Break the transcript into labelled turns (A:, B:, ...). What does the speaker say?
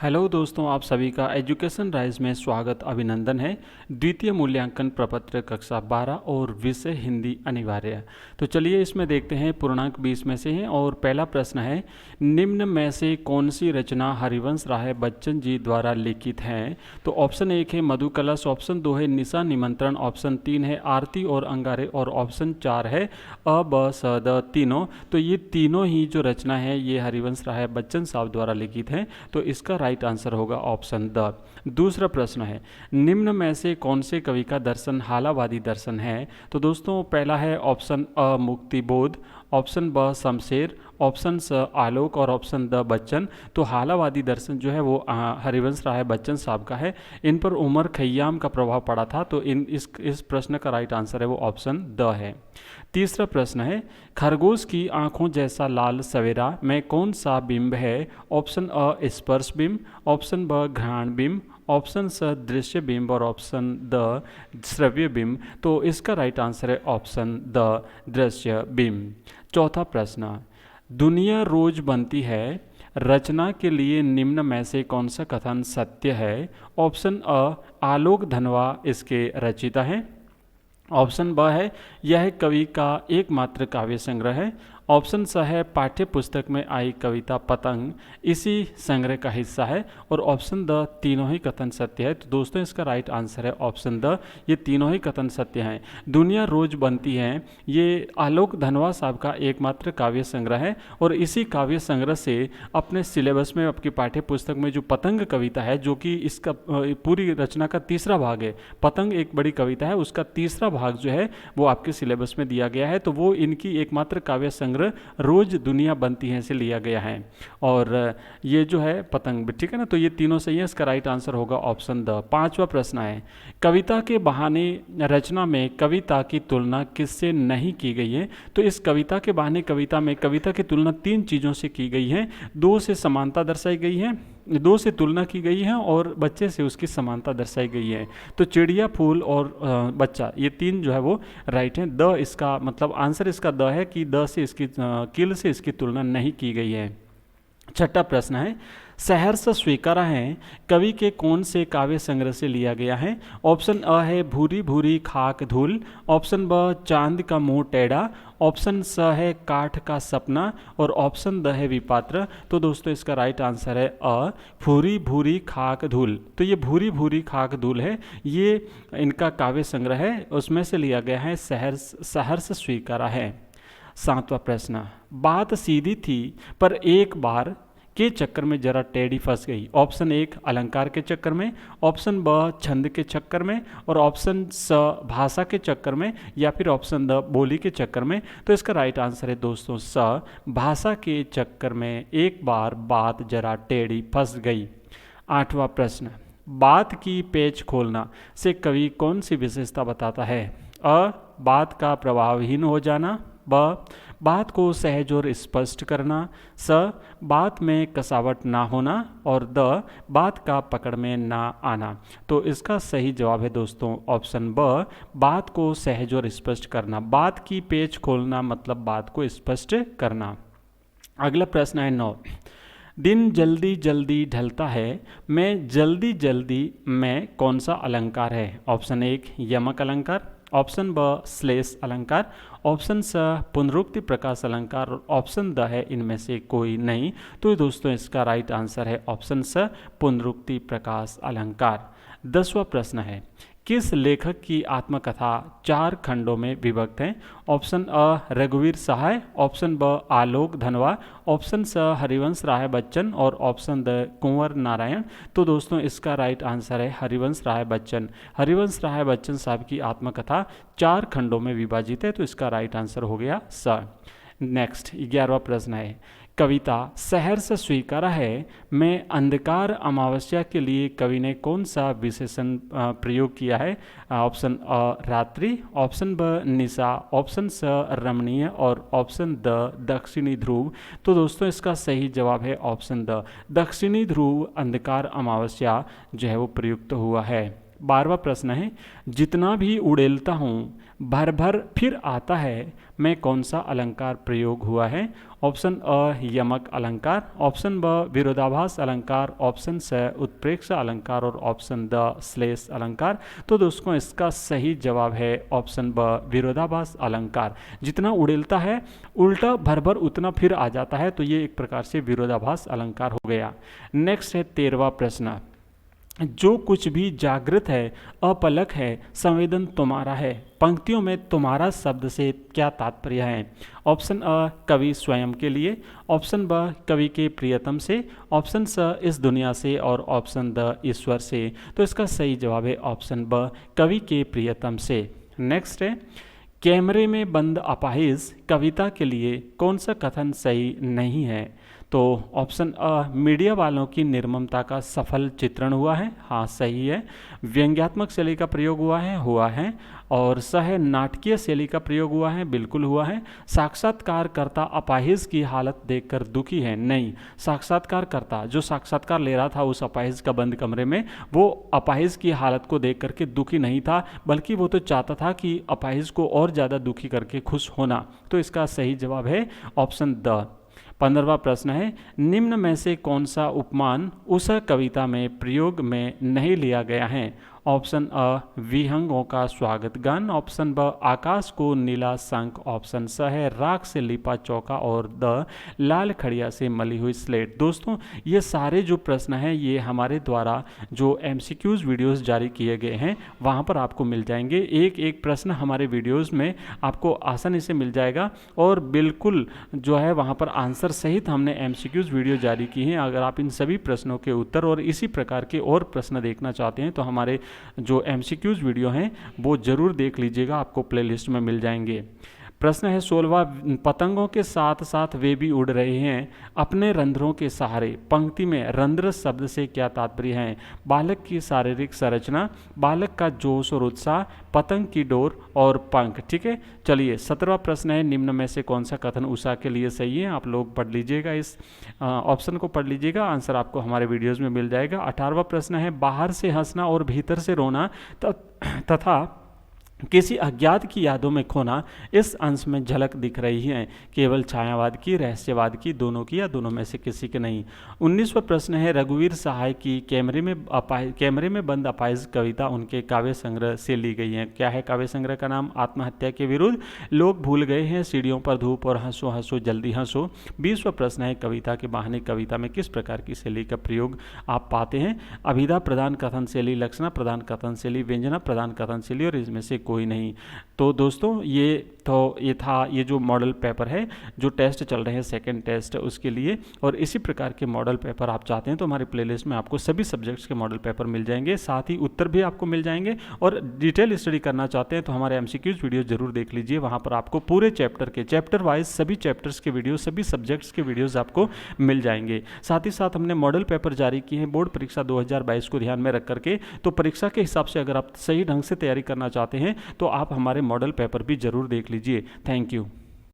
A: Hello दोस्तों, आप सभी का एजुकेशन राइज में स्वागत अभिनंदन है। द्वितीय मूल्यांकन प्रपत्र कक्षा 12 और विषय हिंदी अनिवार्य है। तो चलिए इसमें देखते हैं, पूर्णांक 20 में से हैं और पहला प्रश्न है, निम्न में से कौन सी रचना हरिवंश राय बच्चन जी द्वारा लिखित है। तो ऑप्शन 1 है मधु कलश, ऑप्शन 2 है निशा निमंत्रण, ऑप्शन 3 है आरती और अंगारे और ऑप्शन 4 है अ ब स द तीनों। तो ये तीनों ही जो रचना है ये हरिवंश राय बच्चन साहब द्वारा लिखित है। तो इसका राइट आंसर होगा ऑप्शन द। दूसरा प्रश्न है, निम्न में से कौन से कवि का दर्शन हालावादी दर्शन है। तो दोस्तों पहला है ऑप्शन अ मुक्तिबोध, ऑप्शन ब शमशेर, ऑप्शन स आलोक और ऑप्शन द बच्चन। तो हालावादी दर्शन जो है वो हरिवंश राय बच्चन साहब का है। इन पर उमर खय्याम का प्रभाव पड़ा था। तो इस प्रश्न का राइट आंसर है वो ऑप्शन द है। तीसरा प्रश्न है, खरगोश की आंखों जैसा लाल सवेरा में कौन सा बिंब है। ऑप्शन अ स्पर्श बिंब, ऑप्शन ब घ्राण बिंब, ऑप्शन स दृश्य बिंब और ऑप्शन द श्रव्य बिंब। तो इसका राइट आंसर है ऑप्शन द दृश्य बिंब। चौथा प्रश्न, दुनिया रोज बनती है रचना के लिए निम्न में से कौन सा कथन सत्य है। ऑप्शन अ आलोक धनवा इसके रचयिता हैं, ऑप्शन ब है यह कवि का एकमात्र काव्य संग्रह है, ऑप्शन स है पाठ्य पुस्तक में आई कविता पतंग इसी संग्रह का हिस्सा है और ऑप्शन द तीनों ही कथन सत्य है। तो दोस्तों इसका राइट आंसर है ऑप्शन द, ये तीनों ही कथन सत्य हैं। दुनिया रोज बनती है ये आलोक धनवा साहब का एकमात्र काव्य संग्रह है और इसी काव्य संग्रह से अपने सिलेबस में, आपकी पाठ्य पुस्तक में जो पतंग कविता है, जो कि इसका पूरी रचना का तीसरा भाग है, पतंग एक बड़ी कविता है, उसका तीसरा भाग जो है वो आपके सिलेबस में दिया गया है। तो वो इनकी एकमात्र काव्य संग्रह रोज दुनिया बनती है से लिया गया है और ये जो है पतंग, ठीक है ना। तो ये तीनों सही है, इसका राइट आंसर होगा ऑप्शन द। पांचवा प्रश्न है, कविता के बहाने रचना में कविता की तुलना किससे नहीं की गई है। तो इस कविता के बहाने कविता में कविता की तुलना तीन चीज़ों से की गई है। दो से समानता दर्शाई गई है, दो से तुलना की गई है और बच्चे से उसकी समानता दर्शाई गई है। तो चिड़िया, फूल और बच्चा, ये तीन जो है वो राइट है। द इसका मतलब आंसर इसका द है कि द से इसकी किल से इसकी तुलना नहीं की गई है। छठा प्रश्न है, सहर्ष स्वीकारा है कवि के कौन से काव्य संग्रह से लिया गया है। ऑप्शन अ है भूरी भूरी खाक धूल, ऑप्शन ब चांद का मुंह टेढ़ा, ऑप्शन स है काठ का सपना और ऑप्शन द है विपात्र। तो दोस्तों इसका राइट आंसर है अ भूरी भूरी खाक धूल। तो ये भूरी भूरी खाक धूल है, ये इनका काव्य संग्रह है, उसमें से लिया गया है, सहर्ष स्वीकारा है। सातवां प्रश्न, बात सीधी थी पर एक बार के चक्कर में जरा टेढ़ी फंस गई। ऑप्शन एक अलंकार के चक्कर में, ऑप्शन ब छंद के चक्कर में और ऑप्शन स भाषा के चक्कर में या फिर ऑप्शन द बोली के चक्कर में। तो इसका राइट आंसर है दोस्तों स भाषा के चक्कर में एक बार बात जरा टेढ़ी फंस गई। आठवां प्रश्न, बात की पेच खोलना से कवि कौन सी विशेषता बताता है। अ बात का प्रभावहीन हो जाना, ब बात को सहज और स्पष्ट करना, स बात में कसावट ना होना और द बात का पकड़ में ना आना। तो इसका सही जवाब है दोस्तों ऑप्शन ब, बात को सहज और स्पष्ट करना। बात की पेच खोलना मतलब बात को स्पष्ट करना। अगला प्रश्न है 9, दिन जल्दी जल्दी ढलता है मैं जल्दी जल्दी में कौन सा अलंकार है। ऑप्शन एक यमक अलंकार, ऑप्शन ब श्लेष अलंकार, ऑप्शन स पुनरुक्ति प्रकाश अलंकार और ऑप्शन द है इनमें से कोई नहीं। तो दोस्तों इसका राइट आंसर है ऑप्शन स पुनरुक्ति प्रकाश अलंकार। 10वां प्रश्न है, किस लेखक की आत्मकथा 4 खंडों में विभक्त है। ऑप्शन अ रघुवीर सहाय, ऑप्शन ब आलोक धनवा, ऑप्शन स हरिवंश राय बच्चन और ऑप्शन द कुंवर नारायण। तो दोस्तों इसका राइट आंसर है हरिवंश राय बच्चन। हरिवंश राय बच्चन साहब की आत्मकथा 4 खंडों में विभाजित है। तो इसका राइट आंसर हो गया स। नेक्स्ट 11वां प्रश्न है, कविता सहर्ष स्वीकारा है में अंधकार अमावस्या के लिए कवि ने कौन सा विशेषण प्रयोग किया है। ऑप्शन अ रात्रि, ऑप्शन ब निशा, ऑप्शन स रमणीय और ऑप्शन द दक्षिणी ध्रुव। तो दोस्तों इसका सही जवाब है ऑप्शन द दक्षिणी ध्रुव अंधकार अमावस्या जो है वो प्रयुक्त हुआ है। 12वां प्रश्न है, जितना भी उड़ेलता हूँ भर भर फिर आता है, मैं कौन सा अलंकार प्रयोग हुआ है? ऑप्शन अ यमक अलंकार, ऑप्शन ब विरोधाभास अलंकार, ऑप्शन स उत्प्रेक्षा अलंकार और ऑप्शन द श्लेष अलंकार। तो दोस्तों इसका सही जवाब है ऑप्शन ब विरोधाभास अलंकार। जितना उड़ेलता है उल्टा भर भर उतना फिर आ जाता है, तो ये एक प्रकार से विरोधाभास अलंकार हो गया। नेक्स्ट है 13वां प्रश्न, जो कुछ भी जागृत है, अपलक है, संवेदन तुम्हारा है, पंक्तियों में तुम्हारा शब्द से क्या तात्पर्य है? ऑप्शन अ कवि स्वयं के लिए, ऑप्शन ब कवि के प्रियतम से, ऑप्शन स इस दुनिया से और ऑप्शन द ईश्वर से। तो इसका सही जवाब है ऑप्शन ब कवि के प्रियतम से। नेक्स्ट है, कैमरे में बंद अपाहिज कविता के लिए कौन सा कथन सही नहीं है? तो ऑप्शन अ मीडिया वालों की निर्ममता का सफल चित्रण हुआ है, हाँ सही है। व्यंग्यात्मक शैली का प्रयोग हुआ है। और सह नाटकीय शैली का प्रयोग हुआ है, बिल्कुल हुआ है। साक्षात्कारकर्ता अपाहिज की हालत देखकर दुखी है, नहीं। साक्षात्कारकर्ता जो साक्षात्कार ले रहा था उस अपाहिज का बंद कमरे में, वो अपाहिज की हालत को देख करके दुखी नहीं था, बल्कि वो तो चाहता था कि अपाहिज को और ज़्यादा दुखी करके खुश होना। तो इसका सही जवाब है ऑप्शन द। 15वां प्रश्न है, निम्न में से कौन सा उपमान उस कविता में प्रयोग में नहीं लिया गया है? ऑप्शन अ विहंगों का स्वागत गान, ऑप्शन ब आकाश को नीला शंख, ऑप्शन स है राख से लिपा चौका और द लाल खड़िया से मली हुई स्लेट। दोस्तों ये सारे जो प्रश्न हैं ये हमारे द्वारा जो MCQs वीडियोस जारी किए गए हैं वहाँ पर आपको मिल जाएंगे। एक एक प्रश्न हमारे वीडियोस में आपको आसानी से मिल जाएगा और बिल्कुल जो है वहाँ पर आंसर सहित हमने MCQs वीडियो जारी की हैं। अगर आप इन सभी प्रश्नों के उत्तर और इसी प्रकार के और प्रश्न देखना चाहते हैं तो हमारे जो MCQs वीडियो हैं वो जरूर देख लीजिएगा, आपको प्लेलिस्ट में मिल जाएंगे। प्रश्न है 16वां, पतंगों के साथ साथ वे भी उड़ रहे हैं अपने रंध्रों के सहारे, पंक्ति में रंध्र शब्द से क्या तात्पर्य है? बालक की शारीरिक संरचना, बालक का जोश और उत्साह, पतंग की डोर और पंख। ठीक है, चलिए 17वां प्रश्न है, निम्न में से कौन सा कथन उषा के लिए सही है? आप लोग पढ़ लीजिएगा, इस ऑप्शन को पढ़ लीजिएगा, आंसर आपको हमारे वीडियोज में मिल जाएगा। 18वां प्रश्न है, बाहर से हंसना और भीतर से रोना तथा किसी अज्ञात की यादों में खोना इस अंश में झलक दिख रही है, केवल छायावाद की, रहस्यवाद की, दोनों की या दोनों में से किसी के नहीं। 19वां प्रश्न है, रघुवीर सहाय की कैमरे में बंद अपाहिज कविता उनके काव्य संग्रह से ली गई है। क्या है काव्य संग्रह का नाम? आत्महत्या के विरुद्ध, लोग भूल गए हैं, सीढ़ियों पर धूप और हंसो हंसो जल्दी हंसो। 20वां प्रश्न है, कविता के बहाने कविता में किस प्रकार की शैली का प्रयोग आप पाते हैं? अभिधा प्रधान कथन शैली, लक्षणा प्रधान कथन शैली, व्यंजना प्रधान कथन शैली और इसमें से कोई नहीं। तो दोस्तों ये था ये जो मॉडल पेपर है, जो टेस्ट चल रहे हैं सेकंड टेस्ट उसके लिए, और इसी प्रकार के मॉडल पेपर आप चाहते हैं तो हमारे प्लेलिस्ट में आपको सभी सब्जेक्ट्स के मॉडल पेपर मिल जाएंगे, साथ ही उत्तर भी आपको मिल जाएंगे। और डिटेल स्टडी करना चाहते हैं तो हमारे MCQs वीडियो जरूर देख लीजिए, वहाँ पर आपको पूरे चैप्टर वाइज सभी चैप्टर्स के वीडियो, सभी सब्जेक्ट्स के वीडियोज़ आपको मिल जाएंगे। साथ ही साथ हमने मॉडल पेपर जारी किए हैं बोर्ड परीक्षा 2022 को ध्यान में रख करके, तो परीक्षा के हिसाब से अगर आप सही ढंग से तैयारी करना चाहते हैं तो आप हमारे मॉडल पेपर भी जरूर देख लीजिए। Thank you.